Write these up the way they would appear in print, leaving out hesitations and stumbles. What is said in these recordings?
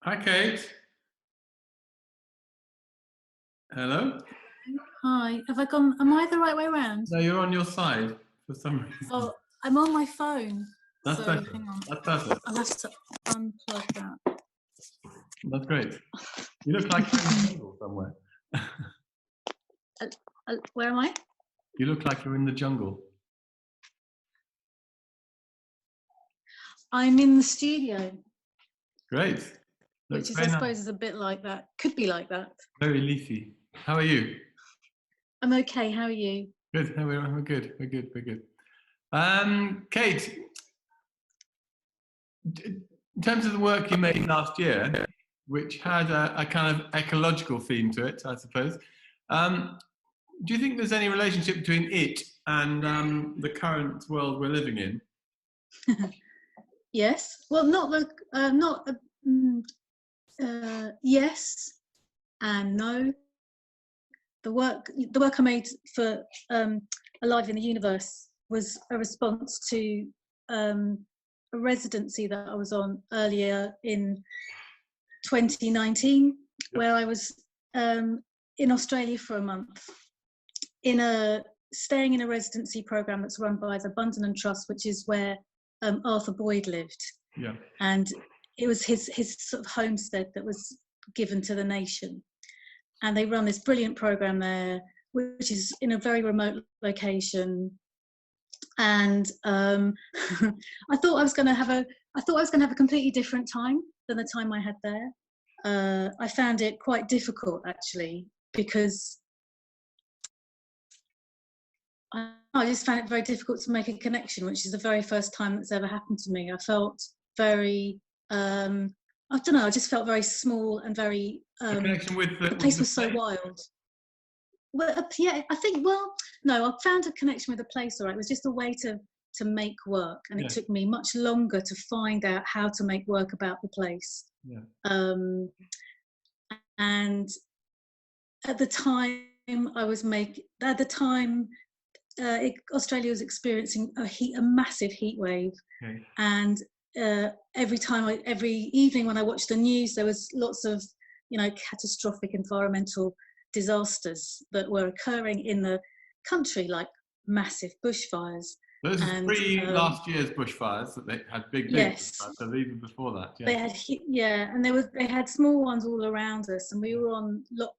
Hi, Kate. Hello? Hi, have I gone? Am I the right way around? No, you're on your side for some reason. Oh, I'm on my phone. That's So better. hang on. That's better. I'll have to unplug that. That's great. You look like you're in the jungle somewhere. Where am I? You look like you're in the jungle. I'm in the studio, Great. Looks which is, I very nice. suppose, is a bit like that. Could be like that. Very leafy. How are you? I'm okay. How are you? Good. No, we're good. We're good. We're good. Kate, in terms of the work you made last year, which had a kind of ecological theme to it, I suppose, do you think there's any relationship between it and the current world we're living in? Yes. Well, yes and no. The work I made for Alive in the Universe was a response to a residency that I was on earlier in 2019, where I was in Australia for a month, staying in a residency program that's run by the Bundonan Trust, which is where Arthur Boyd lived. Yeah. And it was his sort of homestead that was given to the nation. And they run this brilliant program there, which is in a very remote location. And I thought I was going to have a completely different time than the time I had there. I found it quite difficult, actually, because I just found it very difficult to make a connection, which is the very first time that's ever happened to me. I felt very, I don't know, I just felt very small and very, a connection with the place was so wild. Well, yeah, I think, no, I found a connection with the place, all right. It was just a way to make work, and it took me much longer to find out how to make work about the place. Yeah. And at the time Australia was experiencing a massive heat wave. Okay. And every evening when I watched the news, there was lots of, catastrophic environmental disasters that were occurring in the country, like massive bushfires. Those are last year's bushfires that they had big bushfires, so even before that. Yeah. And they had small ones all around us, and we were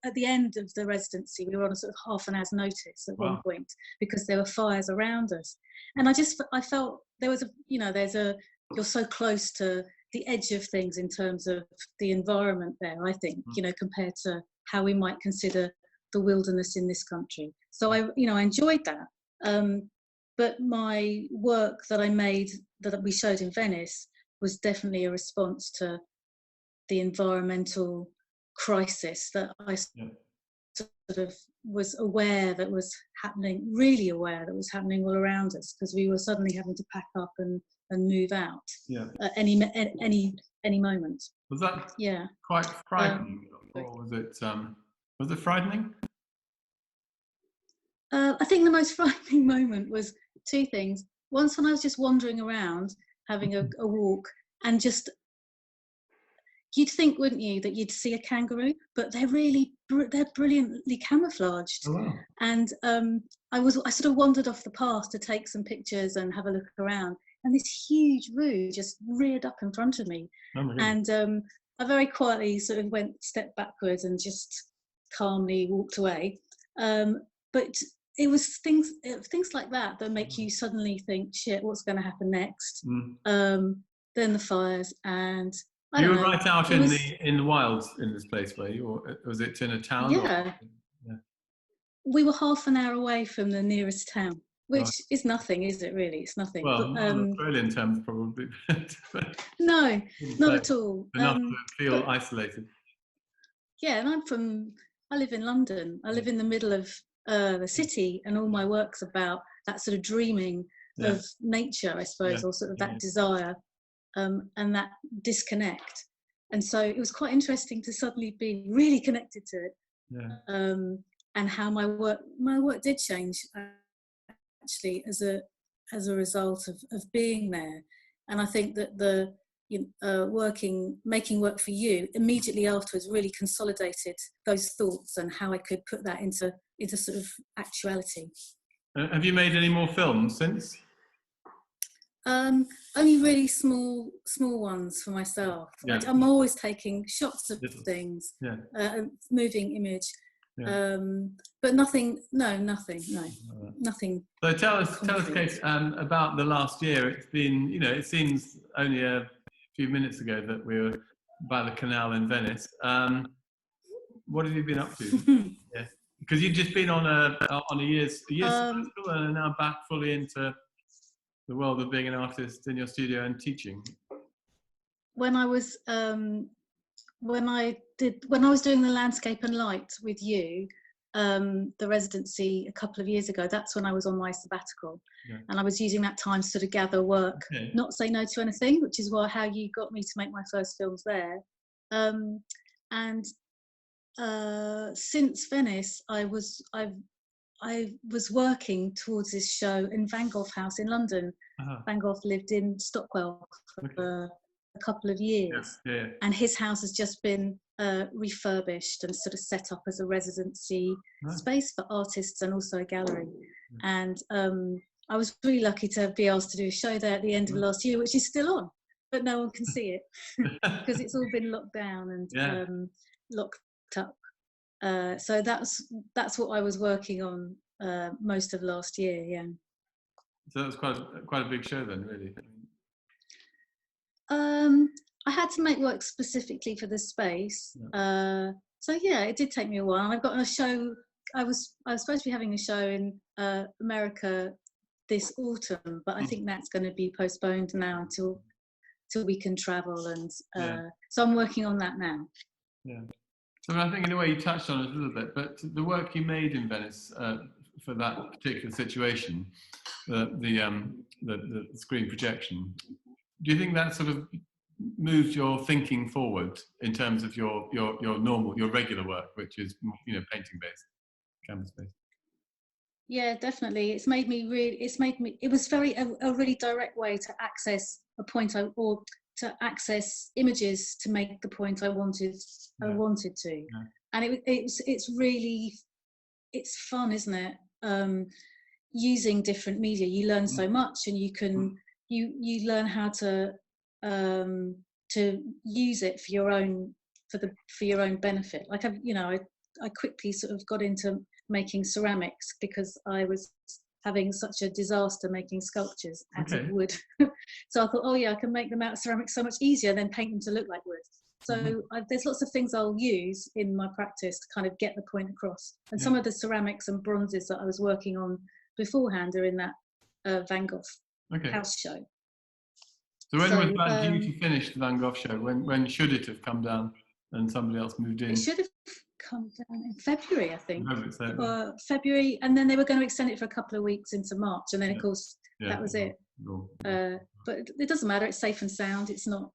at the end of the residency, we were on a sort of half an hour's notice at one point, because there were fires around us. And I felt there was you're so close to the edge of things in terms of the environment there, I think, compared to how we might consider the wilderness in this country. So I enjoyed that. But my work that I made, that we showed in Venice, was definitely a response to the environmental crisis that I sort of was aware that was happening, really aware that was happening all around us, because we were suddenly having to pack up and move out at any moment. Was that quite frightening, or was it frightening? I think the most frightening moment was two things. Once, when I was just wandering around, having a walk, and just, you'd think, wouldn't you, that you'd see a kangaroo, but they're brilliantly camouflaged. Oh, wow. And I sort of wandered off the path to take some pictures and have a look around, and this huge roo just reared up in front of me. Oh, and I very quietly sort of stepped backwards and just calmly walked away. But it was things like that make you suddenly think, shit, what's going to happen next? Then the fires, and you were right out in the wilds in this place, were you, or was it in a town? Yeah. We were half an hour away from the nearest town, which is nothing, is it? Really, it's nothing. Well, not in Australian terms, probably. No, not at all. Enough to feel isolated. Yeah, and I live in London. I live in the middle of the city, and all my work's about that sort of dreaming of nature, I suppose, or sort of that desire and that disconnect. And so it was quite interesting to suddenly be really connected to it, and how my work did change actually as a result of being there. And I think that making work for you, immediately afterwards really consolidated those thoughts and how I could put that into sort of actuality. Have you made any more films since? Only really small ones for myself. Yeah. I'm always taking shots of Little. things, Yeah. moving image, Yeah. but nothing. Nothing. So tell us, Kate, about the last year. It's been, it seems only a few minutes ago that we were by the canal in Venice. What have you been up to? Yeah, because you've just been on a year's sabbatical and are now back fully into the world of being an artist in your studio and teaching. When I was when I was doing the landscape and light with you, the residency a couple of years ago, that's when I was on my sabbatical. Yeah. And I was using that time to sort of gather work, not say no to anything, which is how you got me to make my first films there. And since Venice, I was working towards this show in Van Gogh House in London. Van Gogh lived in Stockwell for a couple of years, and his house has just been refurbished and sort of set up as a residency space for artists and also a gallery. And I was really lucky to be asked to do a show there at the end of last year, which is still on, but no one can see it because it's all been locked down and locked up. So that's what I was working on most of last year. Yeah. So that was quite a big show then, really. I had to make work specifically for the space. So yeah, it did take me a while. I've got a show. I was supposed to be having a show in America this autumn, but I think that's going to be postponed now until we can travel. And so I'm working on that now. Yeah. So I think in a way you touched on it a little bit, but the work you made in Venice for that particular situation, the screen projection, do you think that sort of moved your thinking forward in terms of your regular work, which is painting based, canvas based? Yeah, definitely. It was a really direct way to access a point or to access images to make the point I wanted to. Yeah. And it's fun, isn't it? Using different media, you learn so much, and you can you learn how to use it for your own benefit. Like I quickly sort of got into making ceramics because I was having such a disaster making sculptures out of wood. So I thought, I can make them out of ceramics so much easier than paint them to look like wood. So there's lots of things I'll use in my practice to kind of get the point across. And some of the ceramics and bronzes that I was working on beforehand are in that Van Gogh house show. So when was that due to finish, the Van Gogh show? When should it have come down and somebody else moved in? It should have come down in February, I think. February, and then they were going to extend it for a couple of weeks into March, and then of course that was it. But it doesn't matter. It's safe and sound. It's not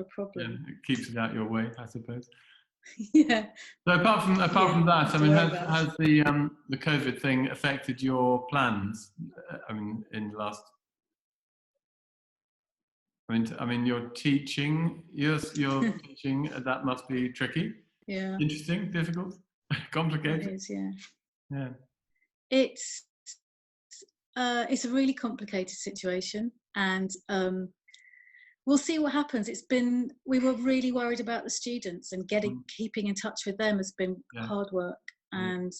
a problem. Yeah, it keeps it out your way, I suppose. Yeah. So apart from that, I mean, has the COVID thing affected your plans? In the last. I mean, you're teaching. You're teaching. That must be tricky. Yeah. Interesting, difficult, complicated. It is, yeah. Yeah. It's a really complicated situation, and we'll see what happens. We were really worried about the students, and keeping in touch with them has been hard work. And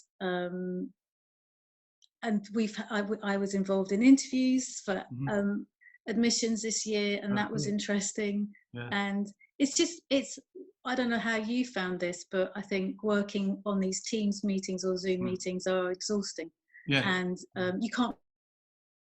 I was involved in interviews for admissions this year, and that was interesting. And it's I don't know how you found this, but I think working on these Teams meetings or Zoom meetings are exhausting. And you can't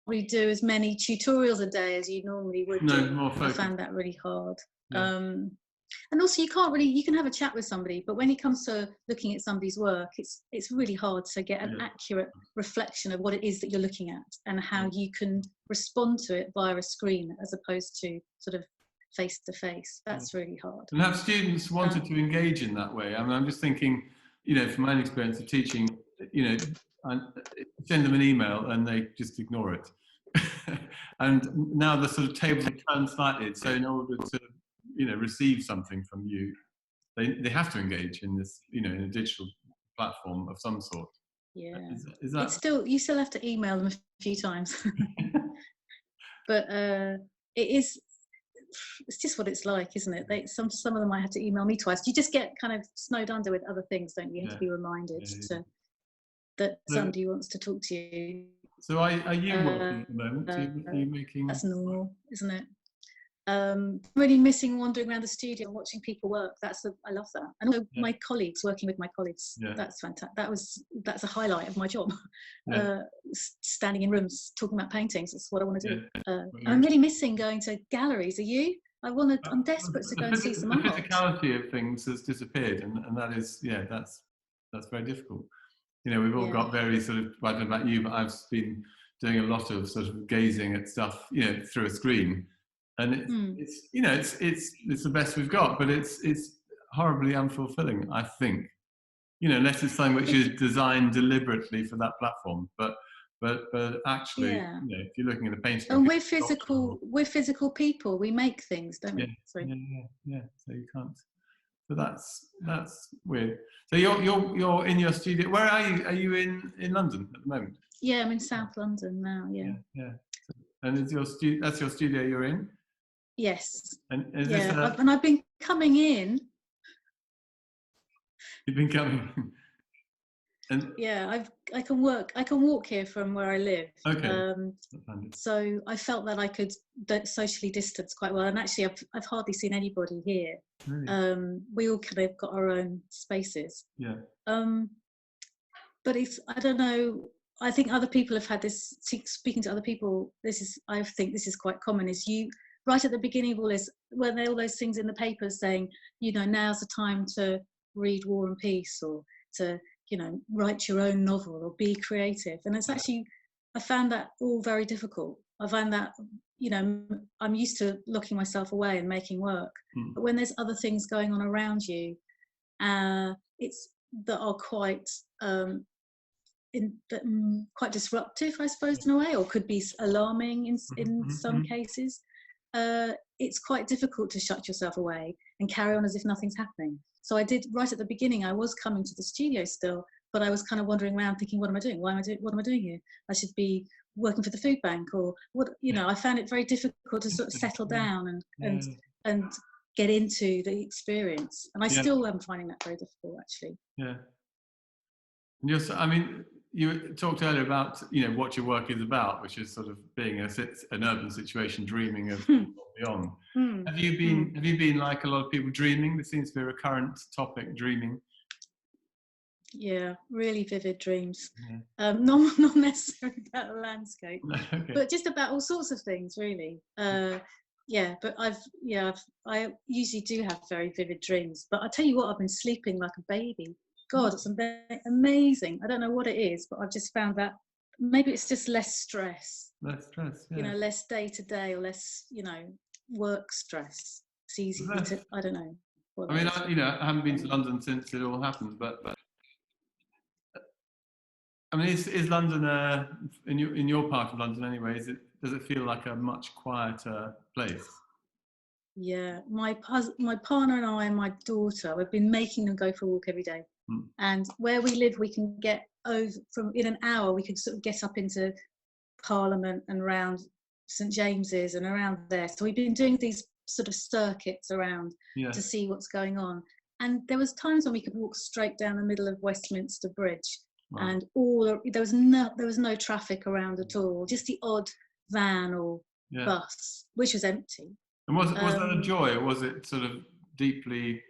really do as many tutorials a day as you normally would do. More focus. I found that really hard. And also you can have a chat with somebody, but when it comes to looking at somebody's work, it's really hard to get an accurate reflection of what it is that you're looking at and how you can respond to it via a screen as opposed to sort of face to face. That's really hard. And have students wanted to engage in that way? I mean, I'm just thinking, from my own experience of teaching, I send them an email and they just ignore it. And now the sort of tables have turned slightly. So in order to, receive something from you, they have to engage in this, in a digital platform of some sort. Yeah. Is that... you still have to email them a few times. But it's just what it's like, isn't it? Some of them might have to email me twice. You just get kind of snowed under with other things, don't you? You have to be reminded that somebody wants to talk to you. So are you working at the moment? Are you making... That's normal, isn't it? Really missing wandering around the studio and watching people work. I love that. And also my colleagues, working with my colleagues. That's fantastic. That's a highlight of my job. Standing in rooms talking about paintings. That's what I want to do. I'm really missing going to galleries. Are you? I'm desperate to go and see some art. The physicality of things has disappeared, and that is, that's very difficult. We've all got very sort of, I don't know about you, but I've been doing a lot of sort of gazing at stuff, through a screen. And it's the best we've got, but it's horribly unfulfilling, I think. Unless it's something which is designed deliberately for that platform. But actually, if you're looking at a painting, and we're physical people. We make things, don't we? Yeah. So you can't. So that's weird. So you're in your studio. Where are you? Are you in London at the moment? Yeah, I'm in South London now. Yeah. And is that's your studio you're in? Yes. And and I've been coming in. You've been coming. And I can walk here from where I live. Okay. So I felt that I could socially distance quite well, and actually I've hardly seen anybody here. Really? We all kind of got our own spaces. Yeah. But I don't know. I think other people have had this. Speaking to other people, I think this is quite common. Is you right at the beginning of all this, when there are all those things in the papers saying, now's the time to read War and Peace, or to, write your own novel or be creative. And it's actually, I found that all very difficult. I find that, I'm used to locking myself away and making work. But when there's other things going on around you, that are quite quite disruptive, I suppose, in a way, or could be alarming in some cases. It's quite difficult to shut yourself away and carry on as if nothing's happening. So I did, right at the beginning, I was coming to the studio still, but I was kind of wandering around thinking, what am I doing? What am I doing here? I should be working for the food bank, or what, I found it very difficult to sort of settle down and get into the experience. And I still am finding that very difficult, actually. Yeah. And you talked earlier about, what your work is about, which is sort of being an urban situation, dreaming of beyond. Have you been like a lot of people, dreaming? There seems to be a recurrent topic, dreaming. Yeah, really vivid dreams. Not necessarily about a landscape, but just about all sorts of things, really. But I usually do have very vivid dreams. But I tell you what, I've been sleeping like a baby. God, it's amazing. I don't know what it is, but I've just found that maybe it's just less stress. Less stress, yeah. Less day to day, or less, work stress. It's easy to, I don't know. I haven't been to London since it all happened, but is London in your part of London anyway? Does it feel like a much quieter place? Yeah, my partner and I and my daughter, we've been making them go for a walk every day. And where we live, we can get over in an hour. We could sort of get up into Parliament and around St James's and around there. So we've been doing these sort of circuits around to see what's going on. And there was times when we could walk straight down the middle of Westminster Bridge, and there was no traffic around at all. Just the odd van or bus, which was empty. And was that a joy, or was it sort of deeply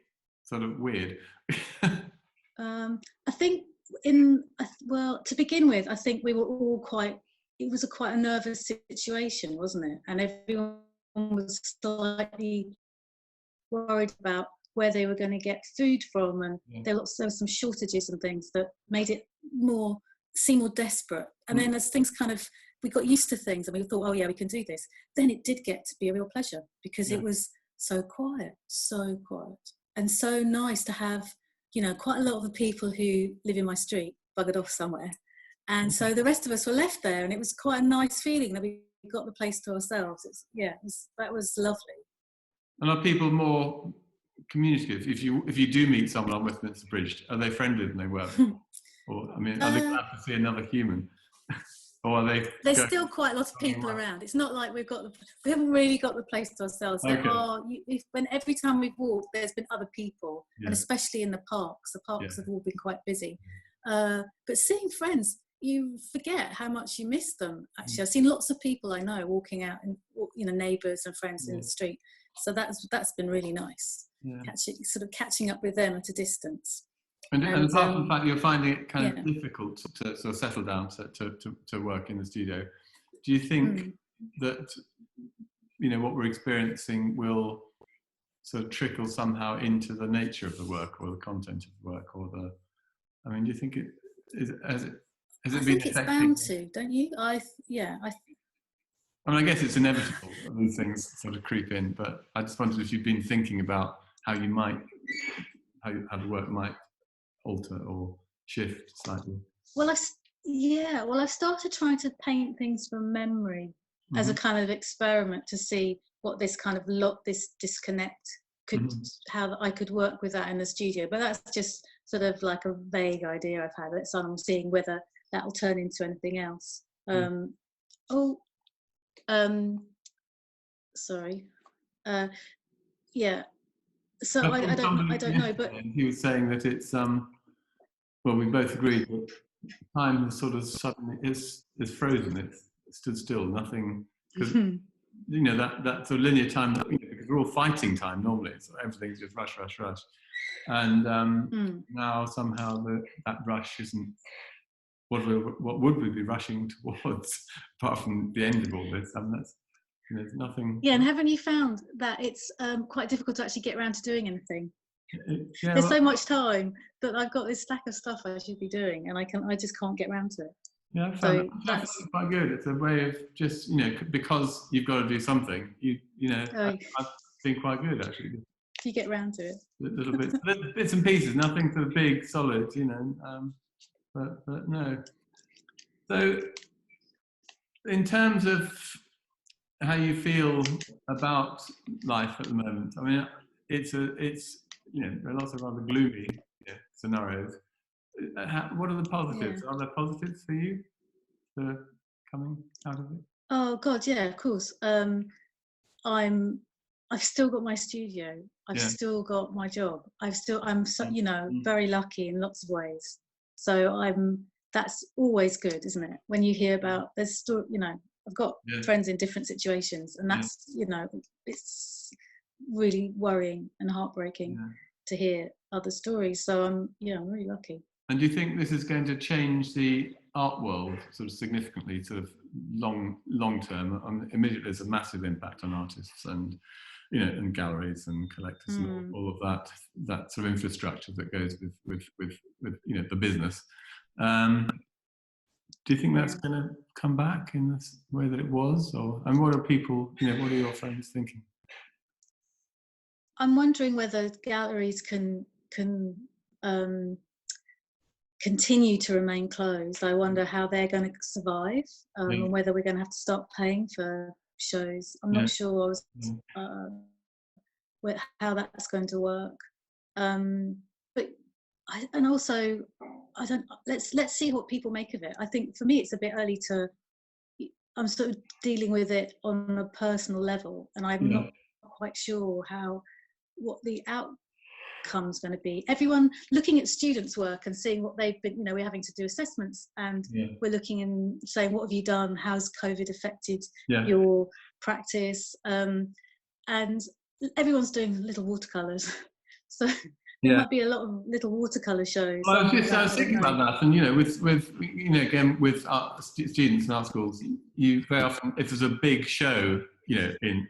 sort of weird? I think to begin with, I think we were all it was quite a nervous situation, wasn't it? And everyone was slightly worried about where they were going to get food from, and there were some shortages and things that made it seem more desperate. And then as things we got used to things and we thought, oh yeah, we can do this. Then it did get to be a real pleasure, because it was so quiet, and so nice to have, quite a lot of the people who live in my street buggered off somewhere. And so the rest of us were left there, and it was quite a nice feeling that we got the place to ourselves. That was lovely. And are people more communicative? If you do meet someone on Westminster Bridge, are they friendlier than they were before? Or, I mean, are they glad to see another human? Or are they? There's still quite a lot of people around. It's not like we haven't really got the place to ourselves. Okay. There are, every time we've walked, there's been other people, and especially in the parks. The parks have all been quite busy. But seeing friends, you forget how much you miss them. Actually, I've seen lots of people I know walking out, and neighbours and friends in the street. So that's been really nice. Sort of catching up with them at a distance. And apart from the fact you're finding it kind of difficult to sort of settle down to work in the studio, do you think that what we're experiencing will sort of trickle somehow into the nature of the work or the content of the work, or do you think it is? Has it been affecting? I think it's bound to, don't you? I guess it's inevitable that these things sort of creep in, but I just wondered if you've been thinking about how the work might alter or shift slightly. Well, I've started trying to paint things from memory as a kind of experiment to see what this kind of this disconnect could, how I could work with that in the studio. But that's just sort of like a vague idea I've had. So I'm seeing whether that will turn into anything else. Sorry. So I don't know, but he was saying that it's well, we both agreed that time has sort of suddenly is frozen. It's stood still. Nothing, because that sort of linear time. Because we're all fighting time normally, so everything's just rush, and now somehow that rush isn't. What would we be rushing towards apart from the end of all this? There's nothing. Yeah, and haven't you found that it's quite difficult to actually get around to doing anything? There's so much time that I've got this stack of stuff I should be doing, and I just can't get around to it. Yeah, I found that's quite good. It's a way of just because you've got to do something. I've been quite good actually. You get around to it. Little bits and pieces, nothing sort of big, solid, but no. So, in terms of how you feel about life at the moment, I mean, it's there are lots of rather gloomy scenarios. What are the positives? Are there positives for you for coming out of it? Oh God, yeah, of course. I've still got my studio. I've still got my job. I'm very lucky in lots of ways. So that's always good, isn't it? When you hear about I've got friends in different situations, and that's it's really worrying and heartbreaking to hear other stories. So I'm really lucky. And do you think this is going to change the art world sort of significantly, sort of long term? Immediately, there's a massive impact on artists and and galleries and collectors and all of that sort of infrastructure that goes with the business. Do you think that's going to come back in the way that it was, and what are people? What are your friends thinking? I'm wondering whether galleries can continue to remain closed. I wonder how they're going to survive, and whether we're going to have to start paying for shows. I'm not sure how that's going to work. Let's see what people make of it. I think for me it's a bit early I'm sort of dealing with it on a personal level, and I'm not quite sure what the outcome's going to be. Everyone looking at students' work and seeing what they've been, we're having to do assessments, and we're looking and saying, what have you done? How's COVID affected your practice? And everyone's doing little watercolours. So there might be a lot of little watercolour shows. Well, I was thinking about that, and with again with our students in our schools, you very often, if there's a big show, in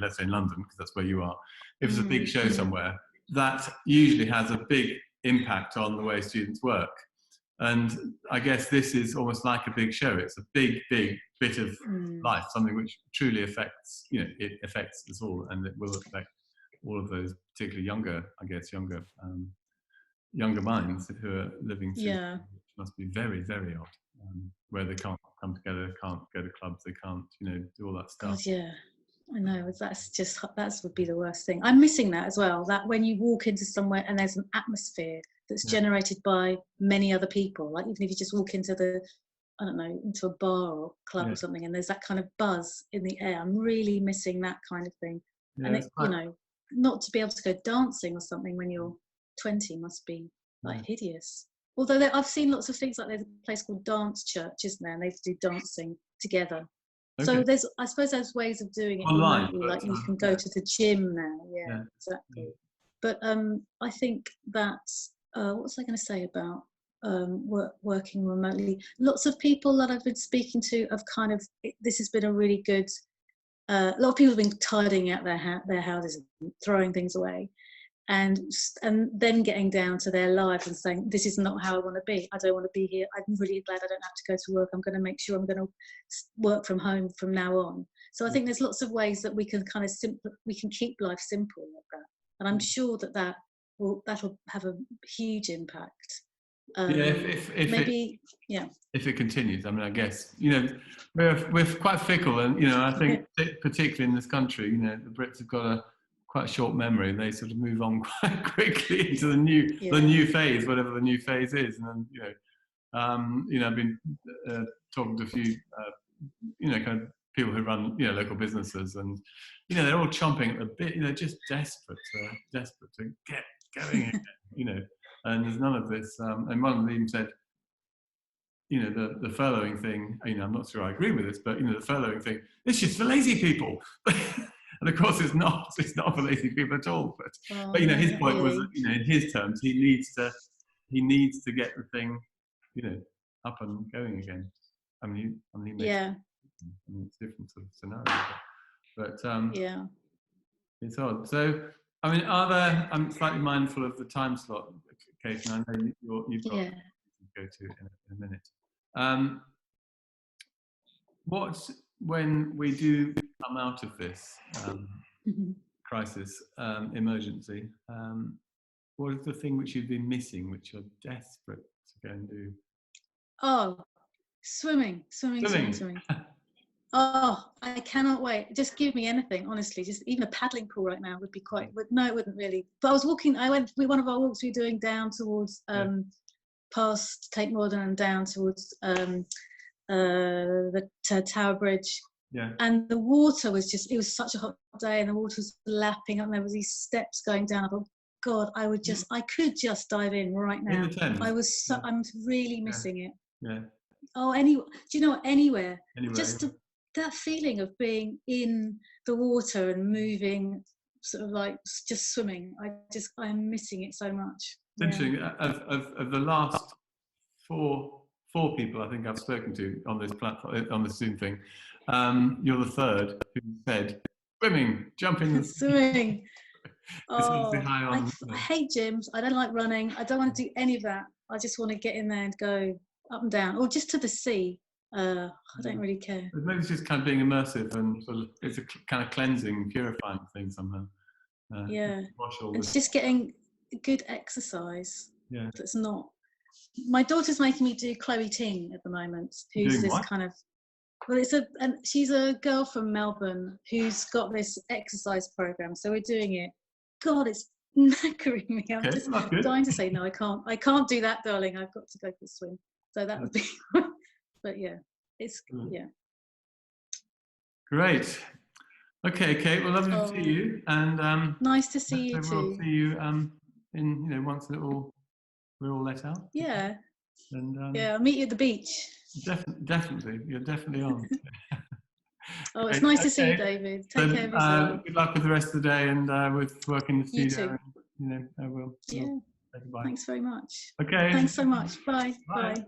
let's say in London, because that's where you are, if there's a big show somewhere, that usually has a big impact on the way students work. And I guess this is almost like a big show. It's a big bit of life, something which truly affects, it affects us all, and it will affect all of those, particularly younger minds who are living through, which must be very, very odd. where they can't come together, they can't go to clubs, they can't, do all that stuff. God, yeah, I know. That would be the worst thing. I'm missing that as well. That when you walk into somewhere and there's an atmosphere that's generated by many other people, like even if you just walk into into a bar or club or something, and there's that kind of buzz in the air. I'm really missing that kind of thing. Yeah, and not to be able to go dancing or something when you're 20 must be like hideous. Although I've seen lots of things, like there's a place called Dance Church, isn't there? And they do dancing together. Okay. So I suppose there's ways of doing it online, remotely, like you can go to the gym now. Yeah. Exactly. But I think that what was I going to say about working remotely? Lots of people that I've been speaking to have this has been a really good. A lot of people have been tidying out their houses and throwing things away. And then getting down to their lives and saying, this is not how I want to be. I don't want to be here. I'm really glad I don't have to go to work. I'm going to make sure I'm going to work from home from now on. So I think there's lots of ways that we can we can keep life simple like that. And I'm sure that'll have a huge impact. If it continues, I mean, I guess we're quite fickle, and I think particularly in this country, the Brits have got quite a short memory. They sort of move on quite quickly into the new phase, whatever the new phase is. And then I've been talking to a few kind of people who run local businesses, and they're all chomping at the bit, just desperate to get going again, and there's none of this. And one of them even said, the furloughing thing, I'm not sure I agree with this, but the furloughing thing, it's just for lazy people. And of course, it's not for lazy people at all. But his point was that, in his terms, he needs to get the thing, up and going again. I mean, he makes it's a different sort of scenario. But it's odd. So, I mean, I'm slightly mindful of the time slot, Kate, and I know you've got to go to in a minute. When we do come out of this crisis, emergency, what is the thing which you've been missing, which you're desperate to go and do? Oh, swimming. Oh, I cannot wait. Just give me anything, honestly. Just even a paddling pool right now would be no, it wouldn't really. But I was walking, one of our walks we were doing down towards, past Tate Modern and down towards the Tower Bridge. Yeah. And the water was it was such a hot day, and the water was lapping up, and there was these steps going down. I thought, God, I could just dive in right now. I'm really missing it. Yeah. Oh, do you know what? Anywhere. Just that feeling of being in the water and moving, sort of like just swimming. I'm missing it so much. It's interesting. Of the last four people I think I've spoken to on this platform, on the Zoom thing, you're the third who said swimming, jump in the swimming. I hate gyms. I don't like running. I don't want to do any of that. I just want to get in there and go up and down, or just to the sea. I don't really care. Maybe it's just kind of being immersive, and sort of, it's a kind of cleansing, purifying thing somehow. It's just getting good exercise. Yeah. That's not. My daughter's making me do Chloe Ting at the moment, who's this kind of. Well, she's a girl from Melbourne who's got this exercise program. So we're doing it. God, it's knackering me. I'm just dying to say no. I can't do that, darling. I've got to go for a swim. So that would be. But it's Great. Okay, Kate. Well, lovely to see you, and nice to see you too. We'll see you in once we're all let out. Yeah. And I'll meet you at the beach. Definitely, you're definitely on. It's nice to see you, David. Take care of yourself. Good luck with the rest of the day and with working in the studio. You too. I will. Yeah. Thanks very much. Okay. Thanks so much. Bye. Bye.